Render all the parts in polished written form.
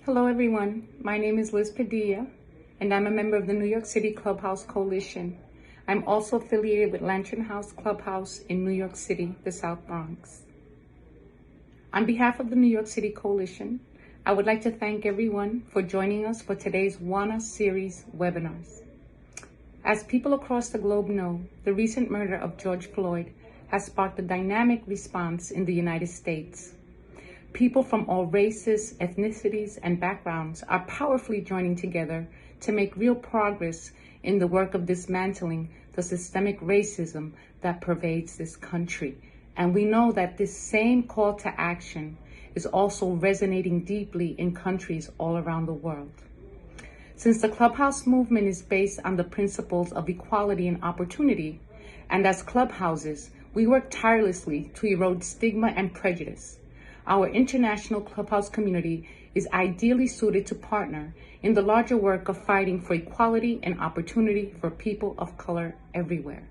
Hello everyone, my name is Liz Padilla and I'm a member of the New York City Clubhouse Coalition. I'm also affiliated with Lantern House Clubhouse in New York City, the South Bronx. On behalf of the New York City Coalition, I would like to thank everyone for joining us for today's WANA series webinars. As people across the globe know, the recent murder of George Floyd has sparked a dynamic response in the United States. People from all races, ethnicities, and backgrounds are powerfully joining together to make real progress in the work of dismantling the systemic racism that pervades this country. And we know that this same call to action is also resonating deeply in countries all around the world. Since the Clubhouse movement is based on the principles of equality and opportunity, and as clubhouses, we work tirelessly to erode stigma and prejudice. Our international Clubhouse community is ideally suited to partner in the larger work of fighting for equality and opportunity for people of color everywhere.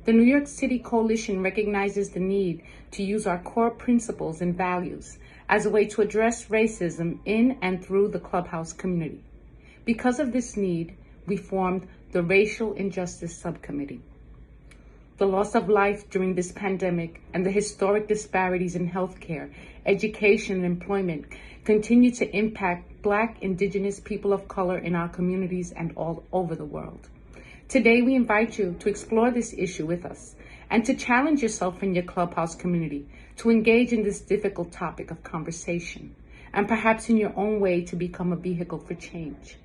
The New York City Coalition recognizes the need to use our core principles and values as a way to address racism in and through the Clubhouse community. Because of this need, we formed the Racial Injustice Subcommittee. The loss of life during this pandemic and the historic disparities in healthcare, education, and employment continue to impact Black, Indigenous people of color in our communities and all over the world. Today, we invite you to explore this issue with us and to challenge yourself in your Clubhouse community to engage in this difficult topic of conversation and perhaps in your own way to become a vehicle for change.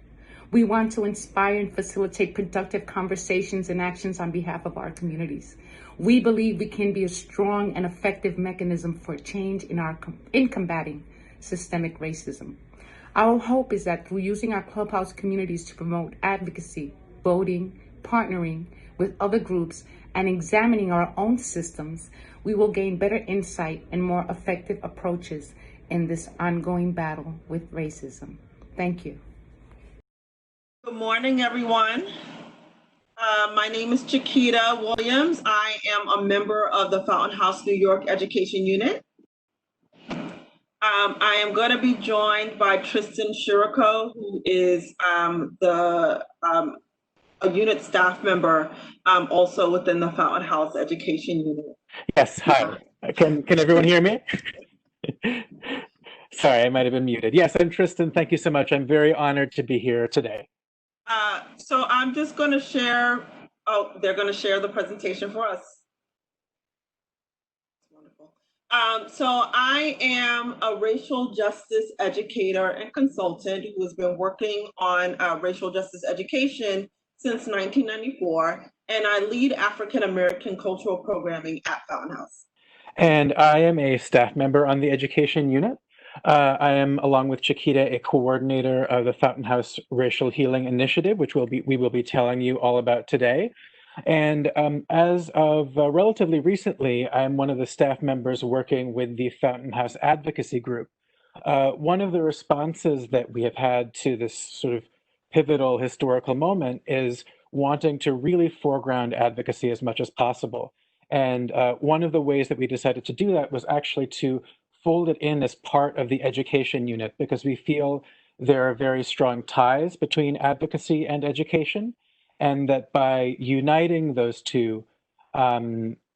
We want to inspire and facilitate productive conversations and actions on behalf of our communities. We believe we can be a strong and effective mechanism for change in combating systemic racism. Our hope is that through using our Clubhouse communities to promote advocacy, voting, partnering with other groups, and examining our own systems, we will gain better insight and more effective approaches in this ongoing battle with racism. Thank you. Good morning, everyone. My name is Chiquita Williams. I am a member of the Fountain House New York Education Unit. I am going to be joined by Tristan Chirico, who is a unit staff member also within the Fountain House Education Unit. Yes, hi. Can everyone hear me? Sorry, I might have been muted. Yes, I'm Tristan. Thank you so much. I'm very honored to be here today. So I'm just going to share, they're going to share the presentation for us. Wonderful. So I am a racial justice educator and consultant who has been working on racial justice education since 1994, and I lead African American cultural programming at Fountain House. And I am a staff member on the education unit. I am, along with Chiquita, a coordinator of the Fountain House Racial Healing Initiative, which we will be telling you all about today. And as of relatively recently, I'm one of the staff members working with the Fountain House Advocacy Group. One of the responses that we have had to this sort of pivotal historical moment is wanting to really foreground advocacy as much as possible. And one of the ways that we decided to do that was actually to fold it in as part of the education unit, because we feel there are very strong ties between advocacy and education, and that by uniting those two,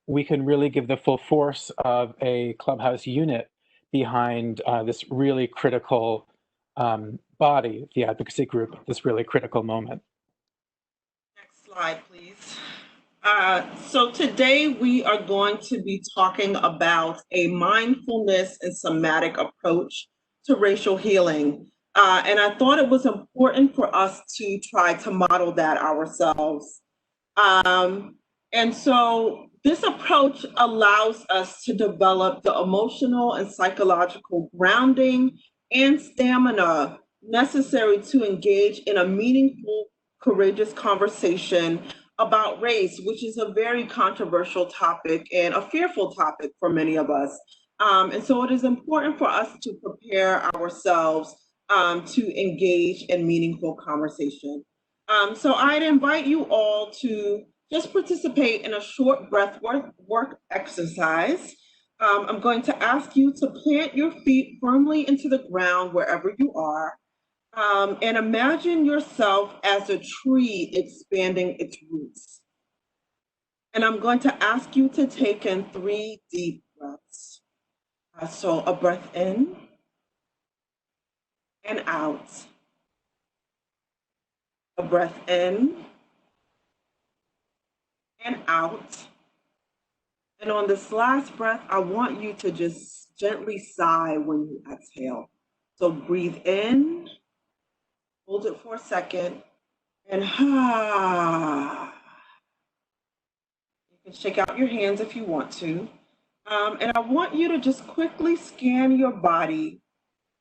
we can really give the full force of a Clubhouse unit behind this really critical body, the advocacy group, at this really critical moment. Next slide, please. So today we are going to be talking about a mindfulness and somatic approach to racial healing. And I thought it was important for us to try to model that ourselves. And so this approach allows us to develop the emotional and psychological grounding and stamina necessary to engage in a meaningful, courageous conversation about race, which is a very controversial topic and a fearful topic for many of us. And so it is important for us to prepare ourselves to engage in meaningful conversation. So I'd invite you all to just participate in a short breath work exercise. I'm going to ask you to plant your feet firmly into the ground wherever you are, and imagine yourself as a tree expanding its roots. And I'm going to ask you to take in 3 deep breaths. So a breath in and out. A breath in and out. And on this last breath, I want you to just gently sigh when you exhale. So breathe in, hold it for a second, and ha. You can shake out your hands if you want to. And I want you to just quickly scan your body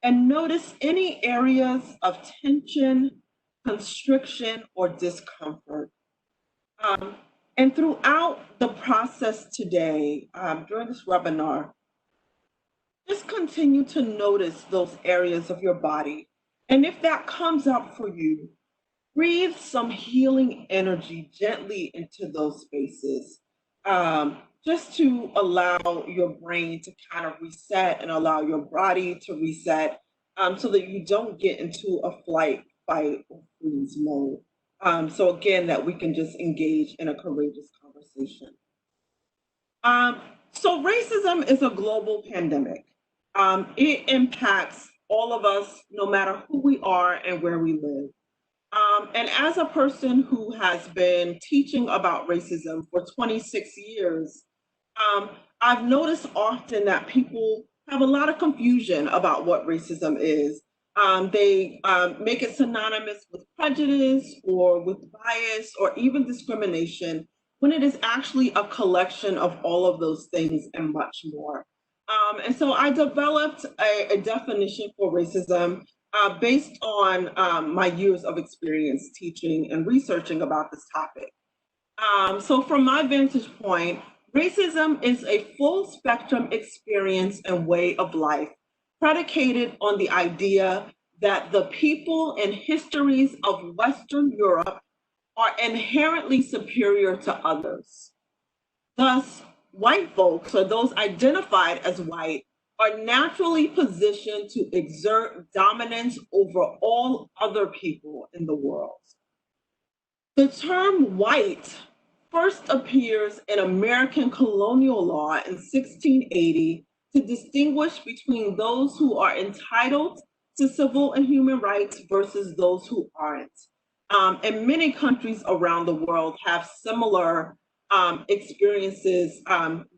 and notice any areas of tension, constriction, or discomfort. And throughout the process today, during this webinar, just continue to notice those areas of your body. And if that comes up for you, breathe some healing energy gently into those spaces, just to allow your brain to kind of reset and allow your body to reset, so that you don't get into a flight, fight, or freeze mode. So again, that we can just engage in a courageous conversation. So racism is a global pandemic. It impacts all of us, no matter who we are and where we live. And as a person who has been teaching about racism for 26 years, I've noticed often that people have a lot of confusion about what racism is. They make it synonymous with prejudice or with bias or even discrimination, when it is actually a collection of all of those things and much more. And so I developed a definition for racism based on my years of experience teaching and researching about this topic. So from my vantage point, racism is a full spectrum experience and way of life predicated on the idea that the people and histories of Western Europe are inherently superior to others. Thus, white folks, or those identified as white, are naturally positioned to exert dominance over all other people in the world. The term white first appears in American colonial law in 1680 to distinguish between those who are entitled to civil and human rights versus those who aren't. And many countries around the world have similar experiences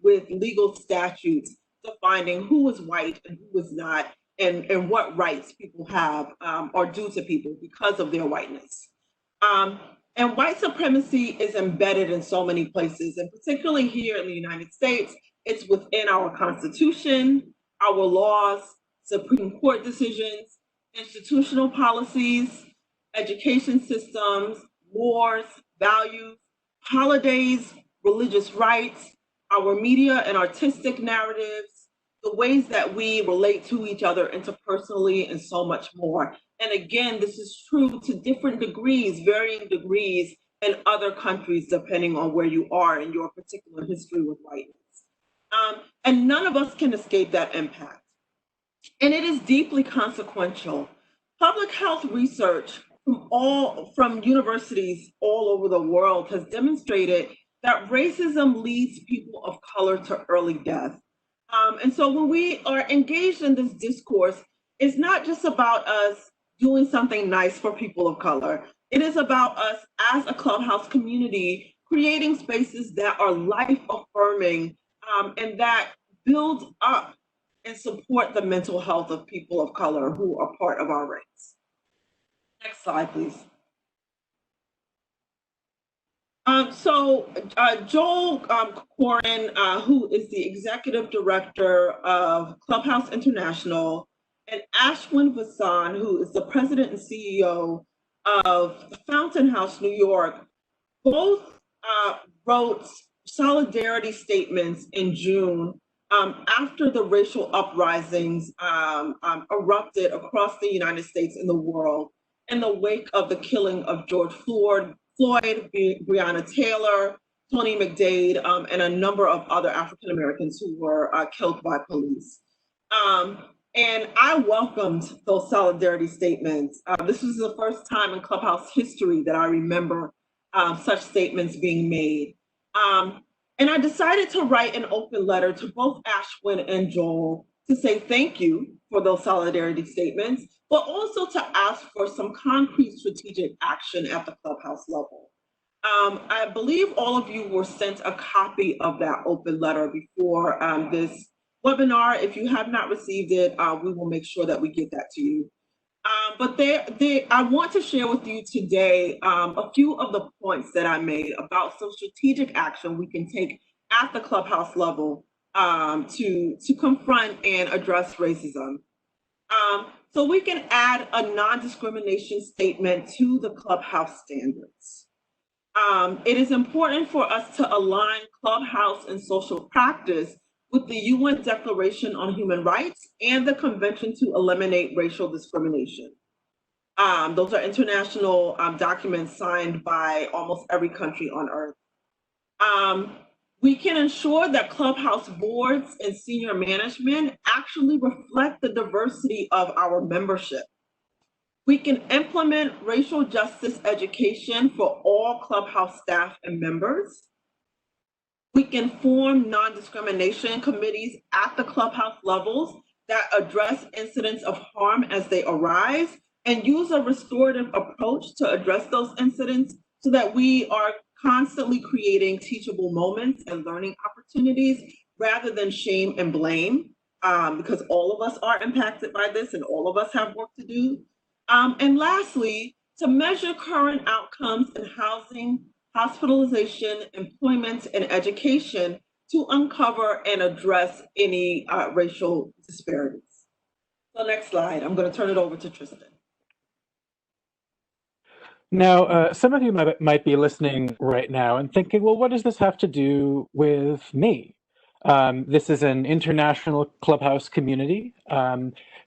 with legal statutes defining who is white and who is not, and what rights people have or due to people because of their whiteness. And white supremacy is embedded in so many places, and particularly here in the United States, it's within our Constitution, our laws, Supreme Court decisions, institutional policies, education systems, wars, values, holidays, religious rights, our media and artistic narratives, the ways that we relate to each other interpersonally, and so much more. And again, this is true to different degrees, varying degrees in other countries, depending on where you are in your particular history with whiteness. And none of us can escape that impact. And it is deeply consequential. Public health research from universities all over the world has demonstrated that racism leads people of color to early death. And so when we are engaged in this discourse, it's not just about us doing something nice for people of color. It is about us as a Clubhouse community creating spaces that are life-affirming and that build up and support the mental health of people of color who are part of our ranks. Next slide, please. Joel Corin, who is the executive director of Clubhouse International, and Ashwin Vasan, who is the president and CEO of Fountain House New York, both wrote solidarity statements in June after the racial uprisings erupted across the United States and the world in the wake of the killing of George Floyd, Breonna Taylor, Tony McDade, and a number of other African Americans who were killed by police. And I welcomed those solidarity statements. This was the first time in Clubhouse history that I remember such statements being made. And I decided to write an open letter to both Ashwin and Joel to say thank you for those solidarity statements, but also to ask for some concrete strategic action at the Clubhouse level. I believe all of you were sent a copy of that open letter before this webinar. If you have not received it, we will make sure that we get that to you. But I want to share with you today a few of the points that I made about some strategic action we can take at the Clubhouse level to confront and address racism. So we can add a non-discrimination statement to the Clubhouse standards. It is important for us to align Clubhouse and social practice with the UN Declaration on Human Rights and the Convention to Eliminate Racial Discrimination. Those are international documents signed by almost every country on earth. We can ensure that Clubhouse boards and senior management actually reflect the diversity of our membership. We can implement racial justice education for all Clubhouse staff and members. We can form non-discrimination committees at the Clubhouse levels that address incidents of harm as they arise and use a restorative approach to address those incidents so that we are constantly creating teachable moments and learning opportunities rather than shame and blame, because all of us are impacted by this and all of us have work to do. And lastly, to measure current outcomes in housing, hospitalization, employment, and education to uncover and address any racial disparities. So next slide, I'm going to turn it over to Tristan. Now, some of you might be listening right now and thinking, well, what does this have to do with me? This is an international Clubhouse community.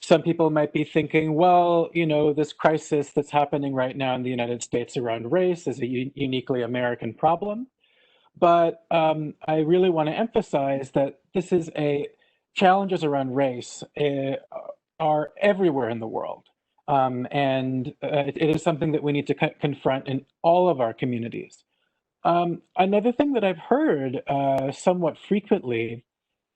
Some people might be thinking, well, you know, this crisis that's happening right now in the United States around race is a uniquely American problem. But I really want to emphasize that challenges around race are everywhere in the world. And it is something that we need to confront in all of our communities. Another thing that I've heard somewhat frequently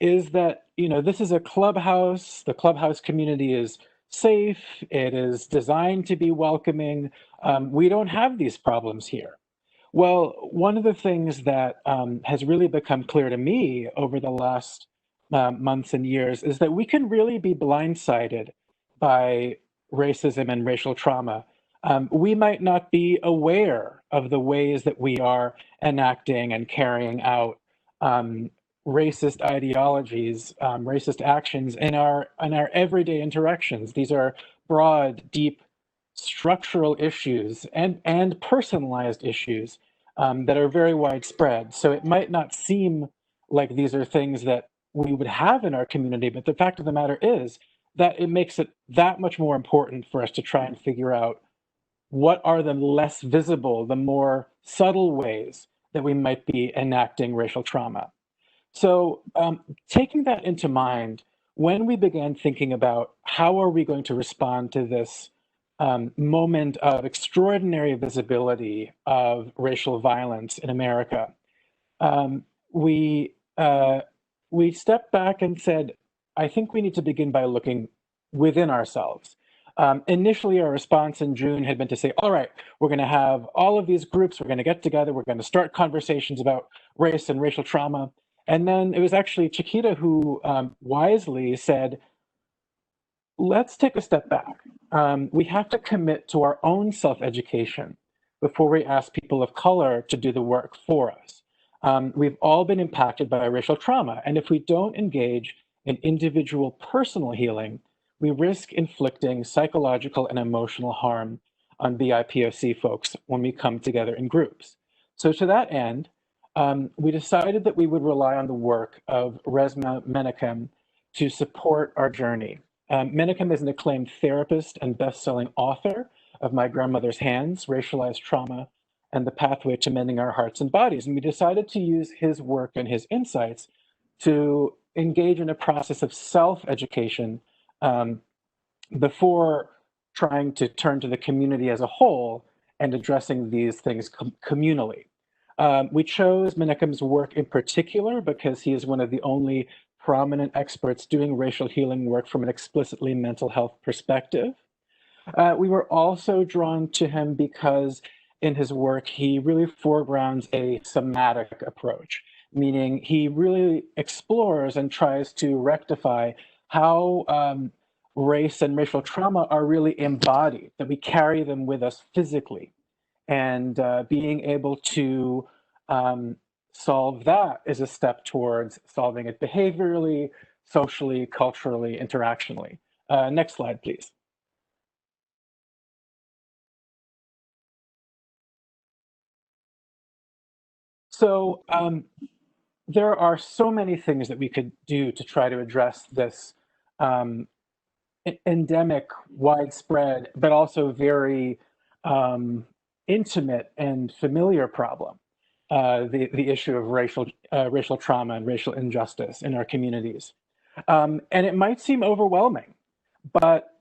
is that, you know, this is a clubhouse. The Clubhouse community is safe. It is designed to be welcoming. We don't have these problems here. Well, one of the things that has really become clear to me over the last months and years is that we can really be blindsided by racism and racial trauma. We might not be aware of the ways that we are enacting and carrying out racist ideologies, racist actions in our everyday interactions. These are broad, deep, structural issues and personalized issues that are very widespread. So it might not seem like these are things that we would have in our community, but the fact of the matter is that it makes it that much more important for us to try and figure out what are the less visible, the more subtle ways that we might be enacting racial trauma. So taking that into mind, when we began thinking about how are we going to respond to this moment of extraordinary visibility of racial violence in America, we stepped back and said, I think we need to begin by looking within ourselves. Initially, our response in June had been to say, all right, we're going to have all of these groups, we're going to get together, we're going to start conversations about race and racial trauma. And then it was actually Chiquita who wisely said, let's take a step back. We have to commit to our own self-education before we ask people of color to do the work for us. We've all been impacted by racial trauma. And if we don't engage in individual personal healing, we risk inflicting psychological and emotional harm on BIPOC folks when we come together in groups. So to that end, we decided that we would rely on the work of Resmaa Menakem to support our journey. Menakem is an acclaimed therapist and best-selling author of My Grandmother's Hands, Racialized Trauma and the pathway to mending our hearts and bodies. And we decided to use his work and his insights to engage in a process of self-education before trying to turn to the community as a whole and addressing these things communally. We chose Menakam's work in particular because he is one of the only prominent experts doing racial healing work from an explicitly mental health perspective. We were also drawn to him because in his work, he really foregrounds a somatic approach, meaning he really explores and tries to rectify how race and racial trauma are really embodied, that we carry them with us physically. And being able to solve that is a step towards solving it behaviorally, socially, culturally, interactionally. Next slide, please. So there are so many things that we could do to try to address this endemic, widespread, but also very intimate and familiar problem, the issue of racial trauma and racial injustice in our communities. And it might seem overwhelming, but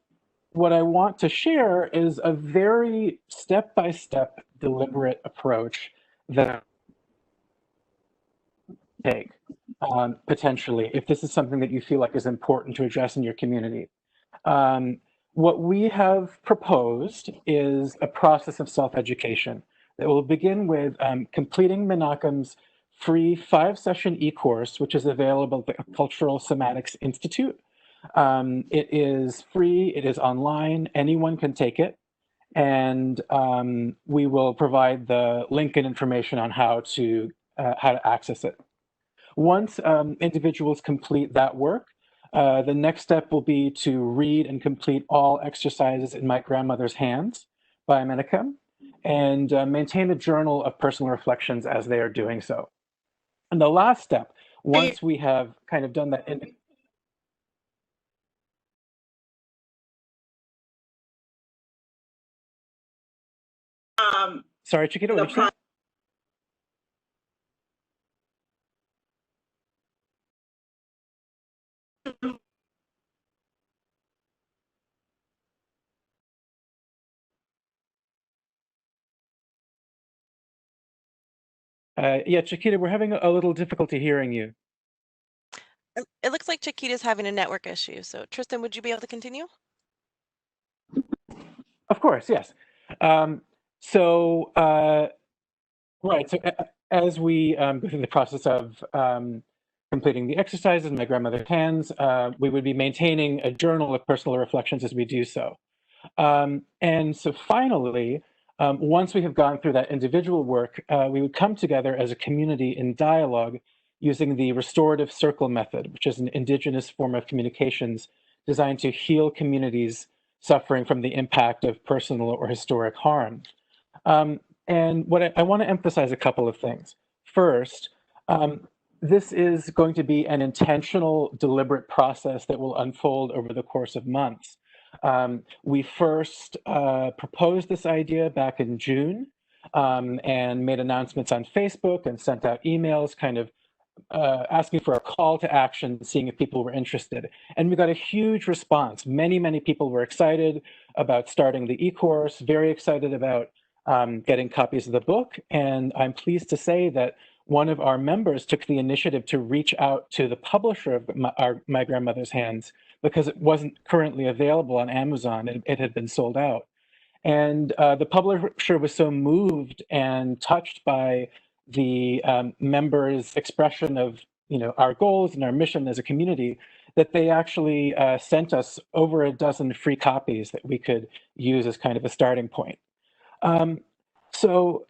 what I want to share is a very step-by-step, deliberate approach that I take potentially, if this is something that you feel like is important to address in your community. What we have proposed is a process of self-education that will begin with completing Menakam's free 5-session e-course, which is available at the Cultural Somatics Institute. It is free, it is online, anyone can take it, and we will provide the link and information on how to access it. Once individuals complete that work, the next step will be to read and complete all exercises in My Grandmother's Hands by Menachem, and maintain a journal of personal reflections as they are doing so. And the last step, once we have kind of done that, sorry, Chiquita, what did you say? Yeah, Chiquita, we're having a little difficulty hearing you. It looks like Chiquita's having a network issue. So Tristan, would you be able to continue? Of course, yes. Right, so as we go through the process of completing the exercises in My Grandmother's Hands, we would be maintaining a journal of personal reflections as we do so. And so finally, once we have gone through that individual work, we would come together as a community in dialogue using the restorative circle method, which is an indigenous form of communications designed to heal communities suffering from the impact of personal or historic harm. And what I want to emphasize a couple of things. First, this is going to be an intentional, deliberate process that will unfold over the course of months. We first proposed this idea back in June and made announcements on Facebook and sent out emails kind of asking for a call to action, seeing if people were interested. And we got a huge response. Many, many people were excited about starting the e-course, very excited about getting copies of the book. And I'm pleased to say that one of our members took the initiative to reach out to the publisher of My Grandmother's Hands because it wasn't currently available on Amazon. It had been sold out. And the publisher was so moved and touched by the members' expression of our goals and our mission as a community that they actually sent us over a dozen free copies that we could use as kind of a starting point. So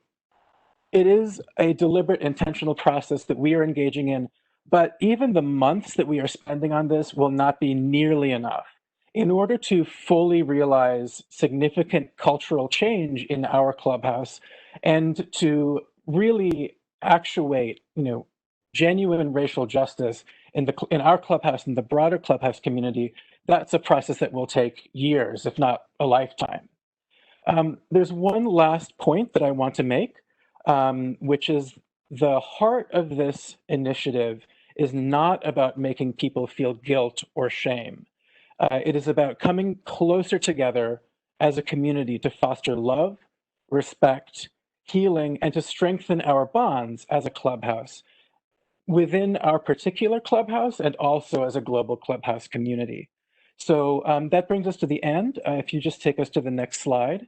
it is a deliberate, intentional process that we are engaging in, but even the months that we are spending on this will not be nearly enough. In order to fully realize significant cultural change in our clubhouse and to really actuate, genuine racial justice in our clubhouse and the broader clubhouse community, that's a process that will take years, if not a lifetime. There's one last point that I want to make. which is the heart of this initiative is not about making people feel guilt or shame. It is about coming closer together as a community to foster love, respect, healing, and to strengthen our bonds as a clubhouse within our particular clubhouse and also as a global clubhouse community. So that brings us to the end. If you just take us to the next slide.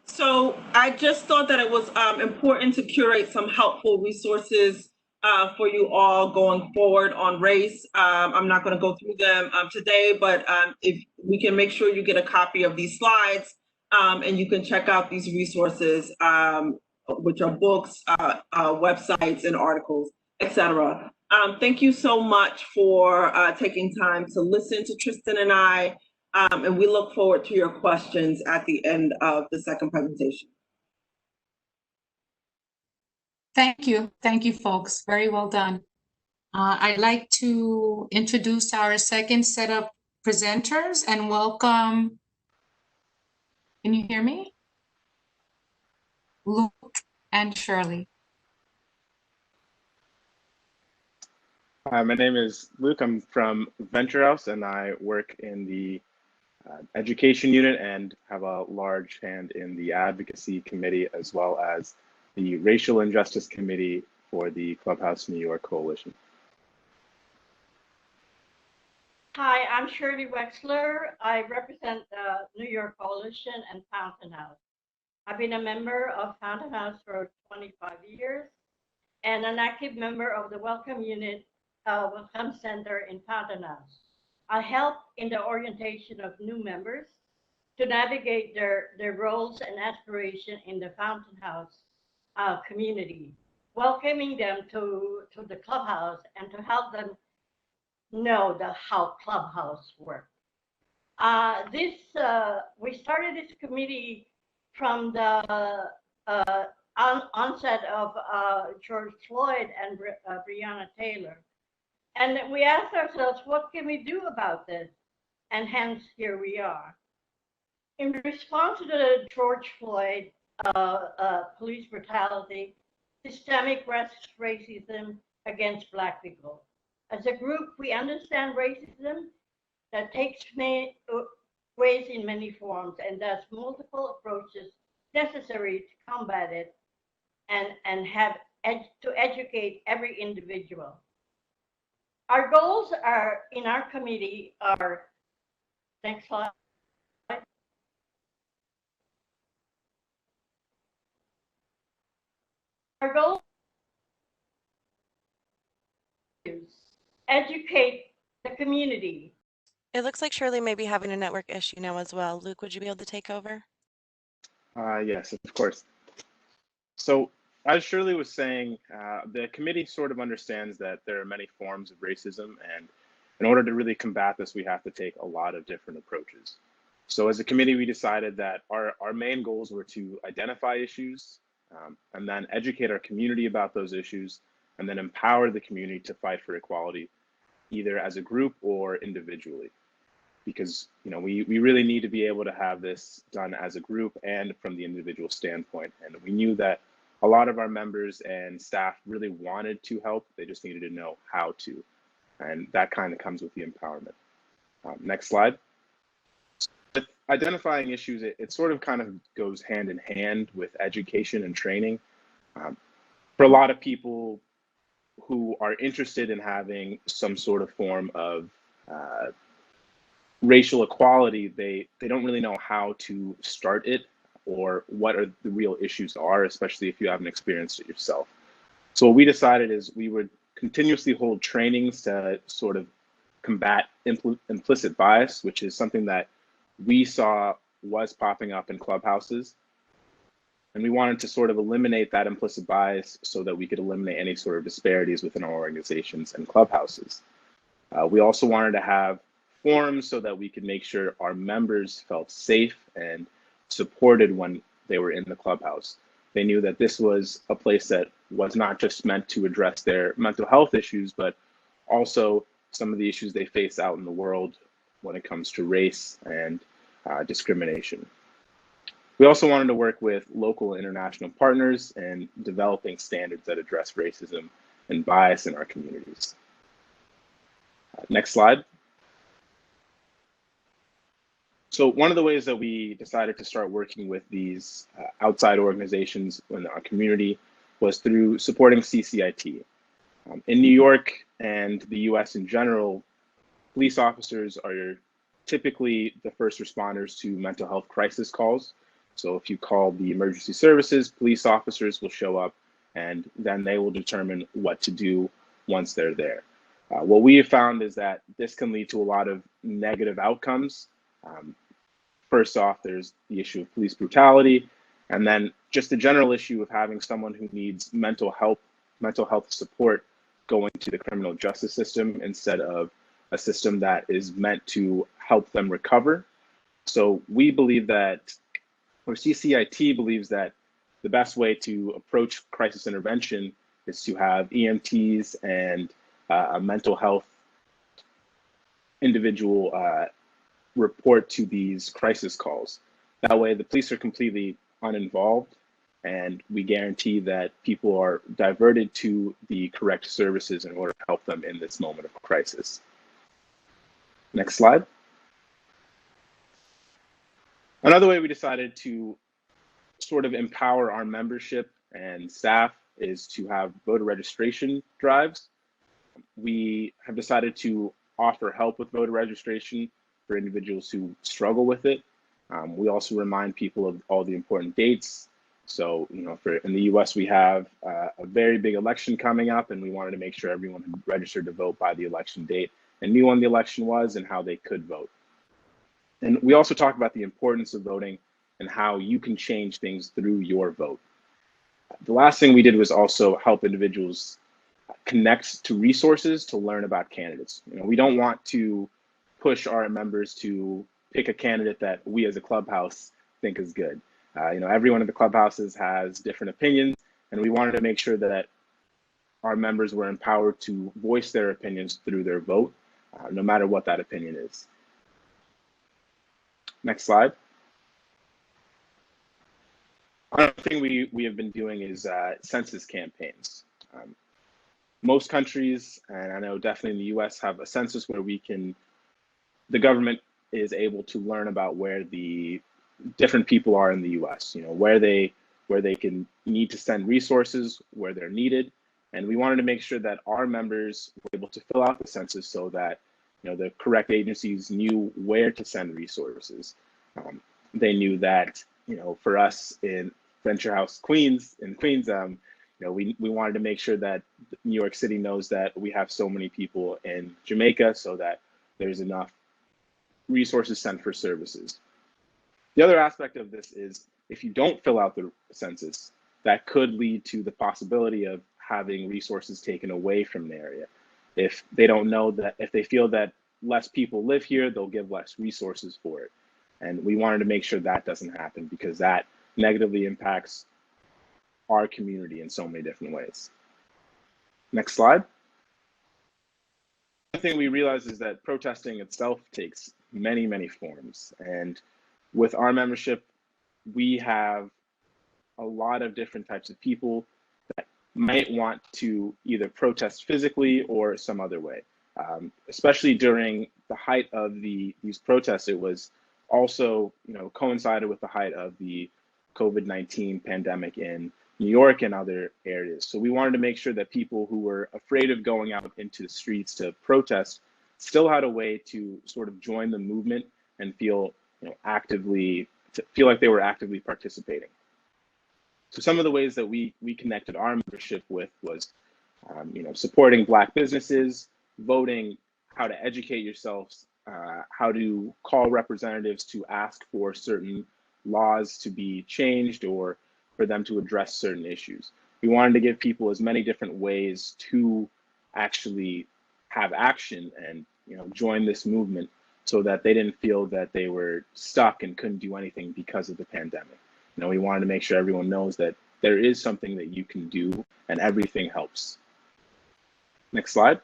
So I just thought that it was important to curate some helpful resources for you all going forward on race. I'm not going to go through them today, but if we can make sure you get a copy of these slides and you can check out these resources, which are books, websites, and articles, etc. Thank you so much for taking time to listen to Tristan and I. And we look forward to your questions at the end of the second presentation. Thank you, folks. Very well done. I'd like to introduce our second set of presenters and welcome, can you hear me? Luke and Shirlee. Hi, my name is Luke. I'm from Venture House and I work in the education unit and have a large hand in the advocacy committee as well as the racial injustice committee for the Clubhouse New York Coalition. Hi, I'm Shirlee Wechsler. I represent the New York Coalition and Fountain House. I've been a member of Fountain House for 25 years and an active member of the Welcome Unit, Welcome Center in Fountain House. I help in the orientation of new members to navigate their roles and aspiration in the Fountain House community, welcoming them to the Clubhouse and to help them know how Clubhouse works. We started this committee from the onset of George Floyd and Breonna Taylor. And we asked ourselves, what can we do about this? And hence, here we are. In response to the George Floyd police brutality, systemic racism against Black people. As a group, we understand racism that takes ways in many forms, and there's multiple approaches necessary to combat it and to educate every individual. Our goals are in our committee are, next slide. Our goal is educate the community. It looks like Shirlee may be having a network issue now as well. Luke, would you be able to take over? Yes, of course. So as Shirlee was saying, the committee sort of understands that there are many forms of racism, and in order to really combat this, we have to take a lot of different approaches. So as a committee, we decided that our main goals were to identify issues and then educate our community about those issues, and then empower the community to fight for equality, either as a group or individually. Because we really need to be able to have this done as a group and from the individual standpoint. And we knew that a lot of our members and staff really wanted to help. They just needed to know how to. And that kind of comes with the empowerment. Next slide. With identifying issues, it sort of kind of goes hand in hand with education and training. For a lot of people who are interested in having some sort of form of racial equality, they don't really know how to start it or what are the real issues are, especially if you haven't experienced it yourself. So what we decided is we would continuously hold trainings to sort of combat implicit bias, which is something that we saw was popping up in clubhouses. And we wanted to sort of eliminate that implicit bias so that we could eliminate any sort of disparities within our organizations and clubhouses. We also wanted to have forums so that we could make sure our members felt safe and supported when they were in the clubhouse. They knew that this was a place that was not just meant to address their mental health issues, but also some of the issues they face out in the world when it comes to race and discrimination. We also wanted to work with local and international partners in developing standards that address racism and bias in our communities. Next slide. So one of the ways that we decided to start working with these outside organizations in our community was through supporting CCIT. In New York and the US in general, police officers are typically the first responders to mental health crisis calls. So if you call the emergency services, police officers will show up and then they will determine what to do once they're there. What we have found is that this can lead to a lot of negative outcomes. First off, there's the issue of police brutality, and then just the general issue of having someone who needs mental health support going to the criminal justice system instead of a system that is meant to help them recover. So we believe that, or CCIT believes that the best way to approach crisis intervention is to have EMTs and a mental health individual report to these crisis calls. That way the police are completely uninvolved and we guarantee that people are diverted to the correct services in order to help them in this moment of crisis. Next slide. Another way we decided to sort of empower our membership and staff is to have voter registration drives. We have decided to offer help with voter registration for individuals who struggle with it. We also remind people of all the important dates. So, you know, in the US, we have a very big election coming up, and we wanted to make sure everyone had registered to vote by the election date and knew when the election was and how they could vote. And we also talk about the importance of voting and how you can change things through your vote. The last thing we did was also help individuals connect to resources to learn about candidates. You know, we don't want to push our members to pick a candidate that we as a clubhouse think is good. You know, every one of the clubhouses has different opinions, and we wanted to make sure that our members were empowered to voice their opinions through their vote, no matter what that opinion is. Next slide. Another thing we have been doing is census campaigns. Most countries, and I know definitely in the US, have a census where the government is able to learn about where the different people are in the US, you know, where they need to send resources, where they're needed. And we wanted to make sure that our members were able to fill out the census so that, you know, the correct agencies knew where to send resources. They knew that, you know, for us in Venture House Queens, you know, we wanted to make sure that New York City knows that we have so many people in Jamaica so that there's enough resources sent for services. The other aspect of this is if you don't fill out the census, that could lead to the possibility of having resources taken away from the area. If they don't know that, if they feel that less people live here, they'll give less resources for it. And we wanted to make sure that doesn't happen because that negatively impacts our community in so many different ways. Next slide. The thing we realized is that protesting itself takes many, many forms. And with our membership, we have a lot of different types of people that might want to either protest physically or some other way. Especially during the height of these protests, it was also, you know, coincided with the height of the COVID-19 pandemic in New York and other areas. So we wanted to make sure that people who were afraid of going out into the streets to protest still had a way to sort of join the movement and feel, you know, feel like they were actively participating. So some of the ways that we connected our membership with was, you know, supporting Black businesses, voting, how to educate yourselves, how to call representatives to ask for certain laws to be changed or for them to address certain issues. We wanted to give people as many different ways to actually have action and, you know, join this movement so that they didn't feel that they were stuck and couldn't do anything because of the pandemic. You know, we wanted to make sure everyone knows that there is something that you can do and everything helps. Next slide.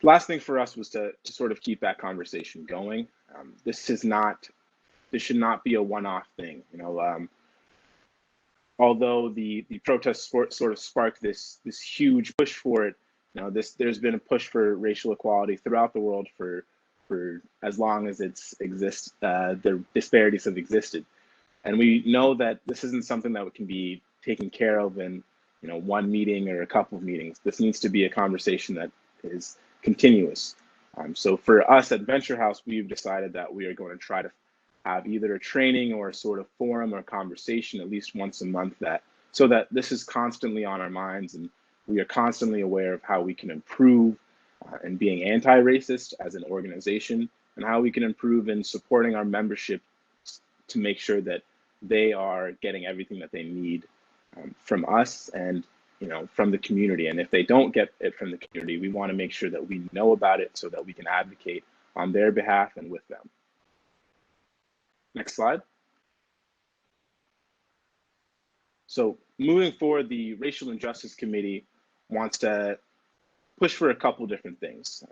The last thing for us was to sort of keep that conversation going. This should not be a one-off thing. You know, although the protests sort of sparked this huge push for it, you know, there's been a push for racial equality throughout the world for as long as the disparities have existed. And we know that this isn't something that can be taken care of in, you know, one meeting or a couple of meetings. This needs to be a conversation that is continuous. So for us at Venture House, we've decided that we are going to try to have either a training or a sort of forum or conversation at least once a month, so that this is constantly on our minds and we are constantly aware of how we can improve in being anti-racist as an organization, and how we can improve in supporting our membership to make sure that they are getting everything that they need from us and, you know, from the community. And if they don't get it from the community, we want to make sure that we know about it so that we can advocate on their behalf and with them. Next slide. So moving forward, the Racial Injustice Committee wants to push for a couple different things.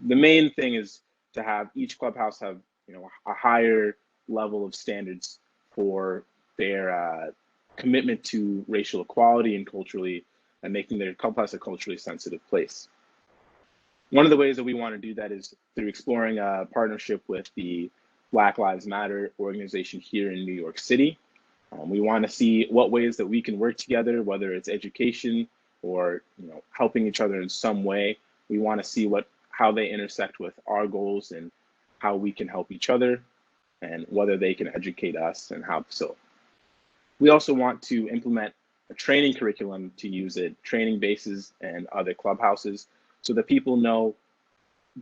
The main thing is to have each clubhouse have, you know, a higher level of standards for their commitment to racial equality and making their clubhouse a culturally sensitive place. One of the ways that we want to do that is through exploring a partnership with the Black Lives Matter organization here in New York City. We want to see what ways that we can work together, whether it's education or, you know, helping each other in some way. We want to see how they intersect with our goals and how we can help each other, and whether they can educate us and how so. We also want to implement a training curriculum to use at training bases and other clubhouses so that people know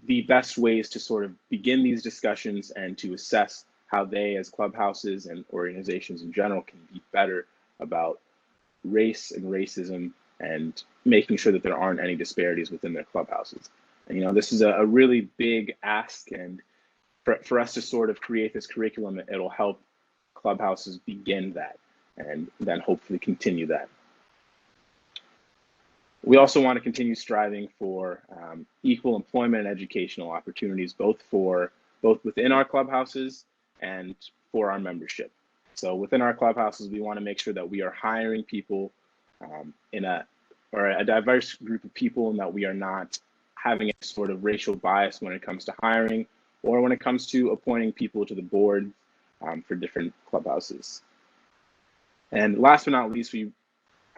the best ways to sort of begin these discussions and to assess how they as clubhouses and organizations in general can be better about race and racism and making sure that there aren't any disparities within their clubhouses. And, you know, this is a really big ask, and for us to sort of create this curriculum, it'll help clubhouses begin that and then hopefully continue that. We also want to continue striving for equal employment and educational opportunities, both within our clubhouses and for our membership. So within our clubhouses, we want to make sure that we are hiring people or a diverse group of people, and that we are not having a sort of racial bias when it comes to hiring or when it comes to appointing people to the board for different clubhouses. And last but not least,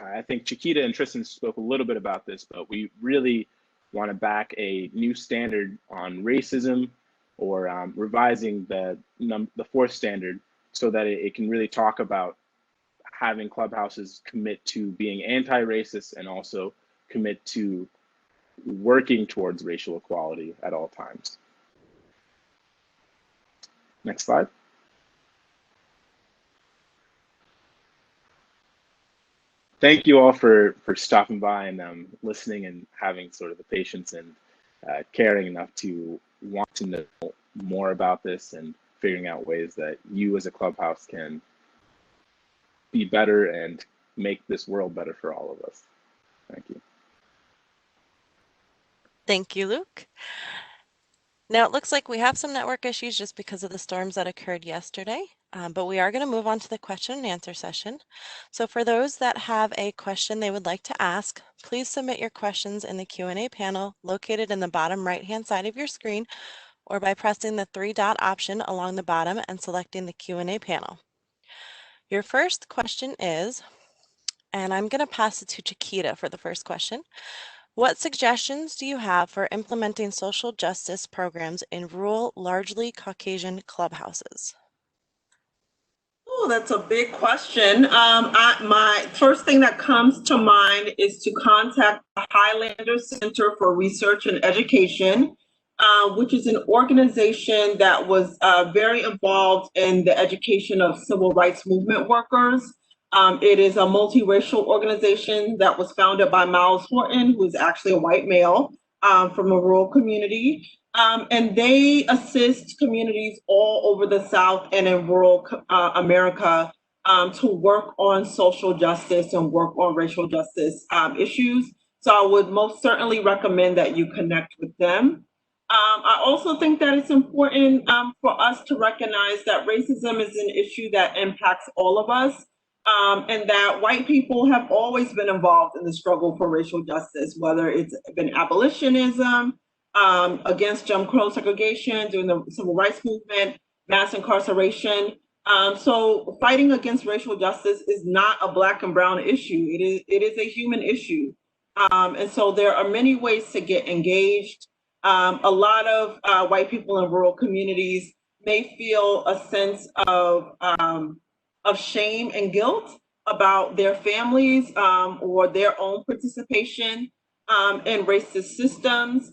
I think Chiquita and Tristan spoke a little bit about this, but we really want to back a new standard on racism, or revising the fourth standard so that it can really talk about having clubhouses commit to being anti-racist and also commit to working towards racial equality at all times. Next slide. Thank you all for stopping by and listening and having sort of the patience and caring enough to want to know more about this and figuring out ways that you as a clubhouse can be better and make this world better for all of us. Thank you. Thank you, Luke. Now it looks like we have some network issues just because of the storms that occurred yesterday, but we are going to move on to the question and answer session. So for those that have a question they would like to ask, please submit your questions in the Q&A panel located in the bottom right-hand side of your screen, or by pressing the three-dot option along the bottom and selecting the Q&A panel. Your first question is, and I'm going to pass it to Chiquita for the first question. What suggestions do you have for implementing social justice programs in rural, largely Caucasian clubhouses? Oh, that's a big question. My first thing that comes to mind is to contact the Highlander Center for Research and Education, which is an organization that was very involved in the education of civil rights movement workers. It is a multiracial organization that was founded by Miles Horton, who is actually a white male from a rural community. And they assist communities all over the South and in rural America to work on social justice and work on racial justice issues. So I would most certainly recommend that you connect with them. I also think that it's important for us to recognize that racism is an issue that impacts all of us, and that white people have always been involved in the struggle for racial justice, whether it's been abolitionism, against Jim Crow segregation, during the civil rights movement, mass incarceration. So fighting against racial justice is not a Black and brown issue. It is a human issue. And so there are many ways to get engaged. A lot of white people in rural communities may feel a sense of shame and guilt about their families or their own participation in racist systems.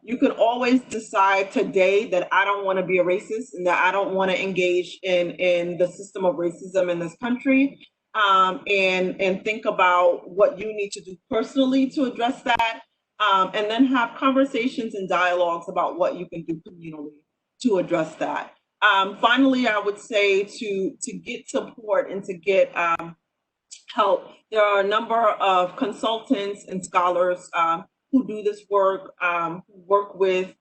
You can always decide today that I don't want to be a racist and that I don't want to engage in the system of racism in this country, and think about what you need to do personally to address that, and then have conversations and dialogues about what you can do communally to address that. Finally, I would say to get support and to get help, there are a number of consultants and scholars who do this work, who work with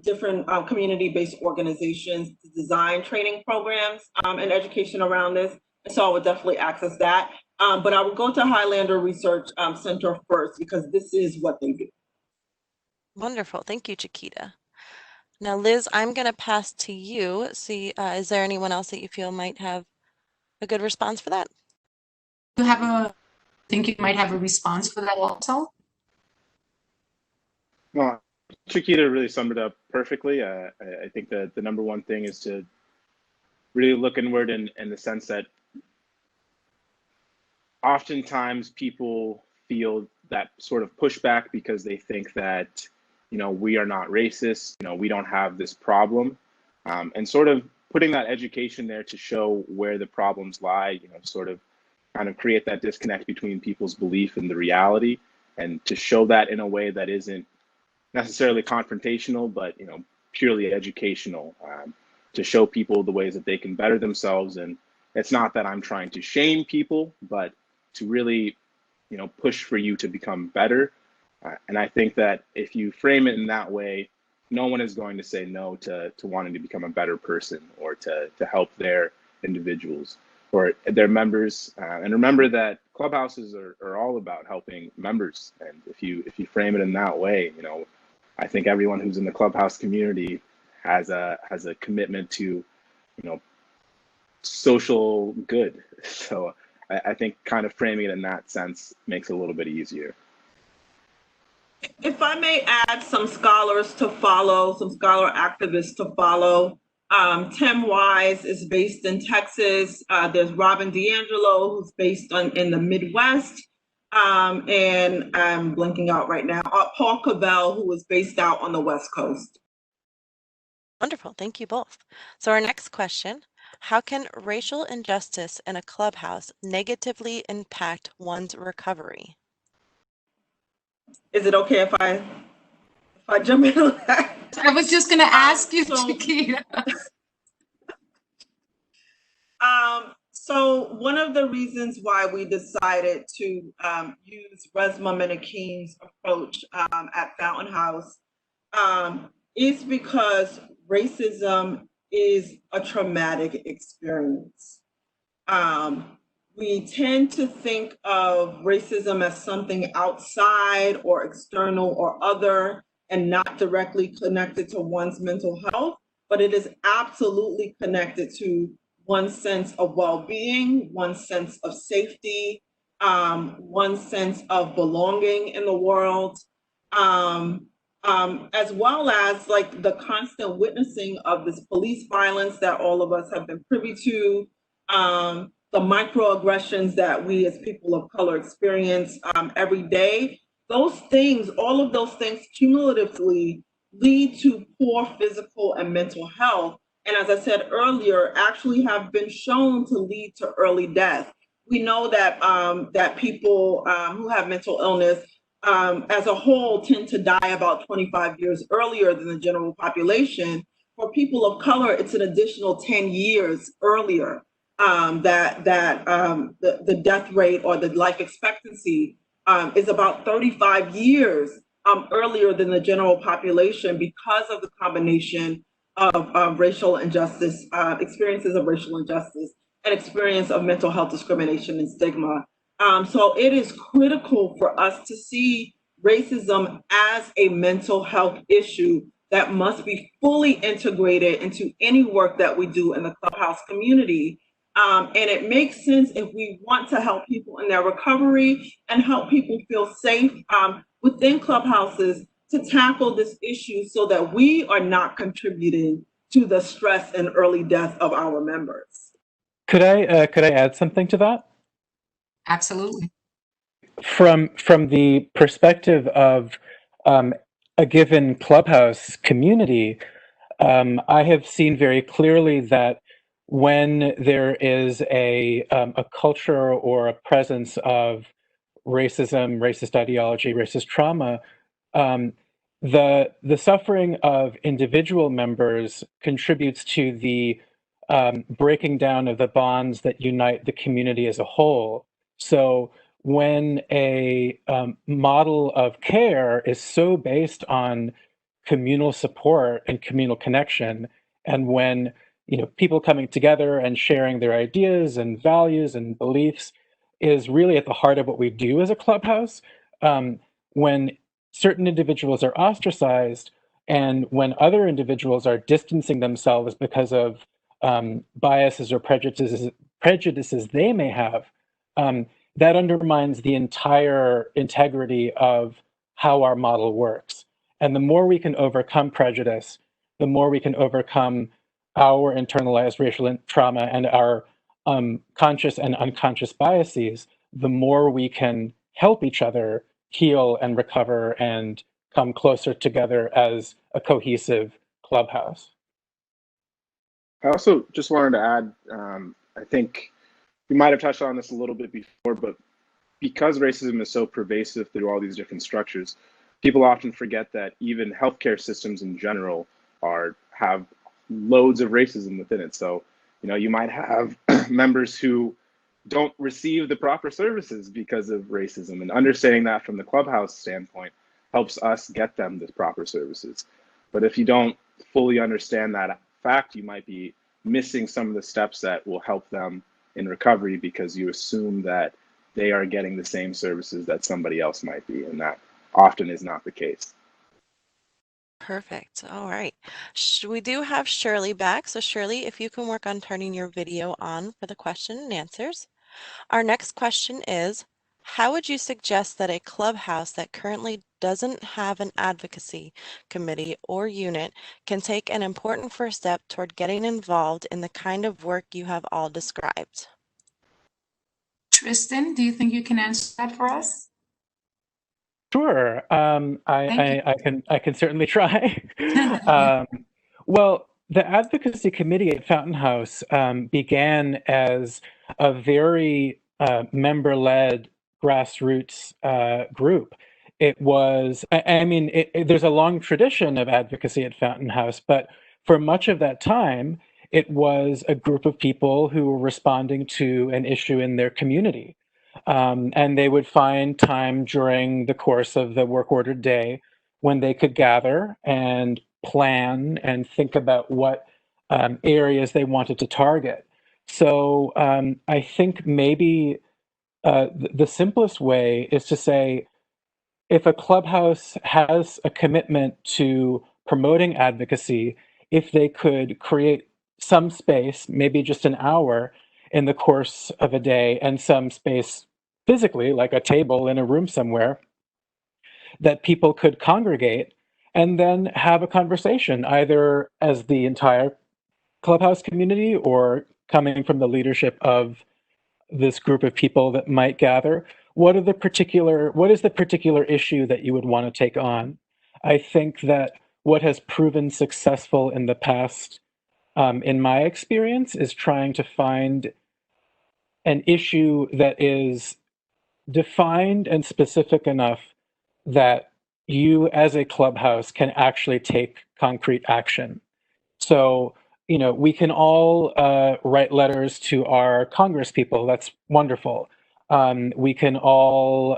different community-based organizations to design training programs and education around this. And so I would definitely access that. But I would go to Highlander Research Center first, because this is what they do. Wonderful. Thank you, Chiquita. Now, Liz, I'm going to pass to you. See, is there anyone else that you feel might have a good response for that? Think you might have a response for that also? Well, Chiquita really summed it up perfectly. I think that the number one thing is to really look inward in the sense that oftentimes people feel that sort of pushback because they think that, we are not racist, we don't have this problem, and sort of putting that education there to show where the problems lie, sort of kind of create that disconnect between people's belief and the reality, and to show that in a way that isn't necessarily confrontational, but purely educational, to show people the ways that they can better themselves. And it's not that I'm trying to shame people, but to really push for you to become better. And I think that if you frame it in that way, no one is going to say no to wanting to become a better person or to help their individuals or their members. And remember that clubhouses are all about helping members. And if you frame it in that way, I think everyone who's in the clubhouse community has a commitment to, social good. So I think kind of framing it in that sense makes it a little bit easier. If I may add some scholars to follow, some scholar activists to follow. Tim Wise is based in Texas. There's Robin DiAngelo, who's based in the Midwest. And I'm blanking out right now. Paul Cavell, who was based out on the West Coast. Wonderful. Thank you both. So our next question, how can racial injustice in a clubhouse negatively impact one's recovery? Is it okay if I jump in on that? I was just going to ask you, Chiquita. So one of the reasons why we decided to use Resmaa Menakem's approach at Fountain House is because racism is a traumatic experience. We tend to think of racism as something outside or external or other and not directly connected to one's mental health, but it is absolutely connected to one's sense of well-being, one's sense of safety, one's sense of belonging in the world, as well as like the constant witnessing of this police violence that all of us have been privy to, the microaggressions that we as people of color experience every day. Those things, all of those things cumulatively lead to poor physical and mental health. And as I said earlier, actually have been shown to lead to early death. We know that that people who have mental illness as a whole tend to die about 25 years earlier than the general population. For people of color, it's an additional 10 years earlier that the death rate or the life expectancy is about 35 years earlier than the general population because of the combination of racial injustice, experiences of racial injustice, and experience of mental health discrimination and stigma. So it is critical for us to see racism as a mental health issue that must be fully integrated into any work that we do in the Clubhouse community. And it makes sense if we want to help people in their recovery and help people feel safe within Clubhouses to tackle this issue so that we are not contributing to the stress and early death of our members. Could I add something to that? Absolutely. From the perspective of a given Clubhouse community, I have seen very clearly that when there is a culture or a presence of racism, racist ideology, racist trauma, the suffering of individual members contributes to the breaking down of the bonds that unite the community as a whole. So when a model of care is so based on communal support and communal connection, and when people coming together and sharing their ideas and values and beliefs is really at the heart of what we do as a clubhouse, when certain individuals are ostracized and when other individuals are distancing themselves because of biases or prejudices they may have, that undermines the entire integrity of how our model works. And the more we can overcome prejudice, the more we can overcome our internalized racial trauma and our conscious and unconscious biases, the more we can help each other heal and recover and come closer together as a cohesive clubhouse. I also just wanted to add, I think we might have touched on this a little bit before, but because racism is so pervasive through all these different structures, people often forget that even healthcare systems in general have loads of racism within it. So, you might have members who don't receive the proper services because of racism, and understanding that from the clubhouse standpoint helps us get them the proper services. But if you don't fully understand that fact, you might be missing some of the steps that will help them in recovery because you assume that they are getting the same services that somebody else might be, and that often is not the case. Perfect. All right. We do have Shirlee back. So Shirlee, if you can work on turning your video on for the question and answers. Our next question is, how would you suggest that a clubhouse that currently doesn't have an advocacy committee or unit can take an important first step toward getting involved in the kind of work you have all described? Tristan, do you think you can answer that for us? Sure, I can certainly try. Well, the advocacy committee at Fountain House began as a very member-led grassroots group. It was, I mean, there's a long tradition of advocacy at Fountain House, but for much of that time, it was a group of people who were responding to an issue in their community. And they would find time during the course of the work ordered day when they could gather and plan and think about what areas they wanted to target. So I think maybe the simplest way is to say, if a clubhouse has a commitment to promoting advocacy, if they could create some space, maybe just an hour in the course of a day, and some space physically, like a table in a room somewhere, that people could congregate and then have a conversation, either as the entire clubhouse community or coming from the leadership of this group of people that might gather. What is the particular issue that you would want to take on? I think that what has proven successful in the past, in my experience, is trying to find an issue that is defined and specific enough that you as a clubhouse can actually take concrete action. So, we can all write letters to our Congress people. That's wonderful. We can all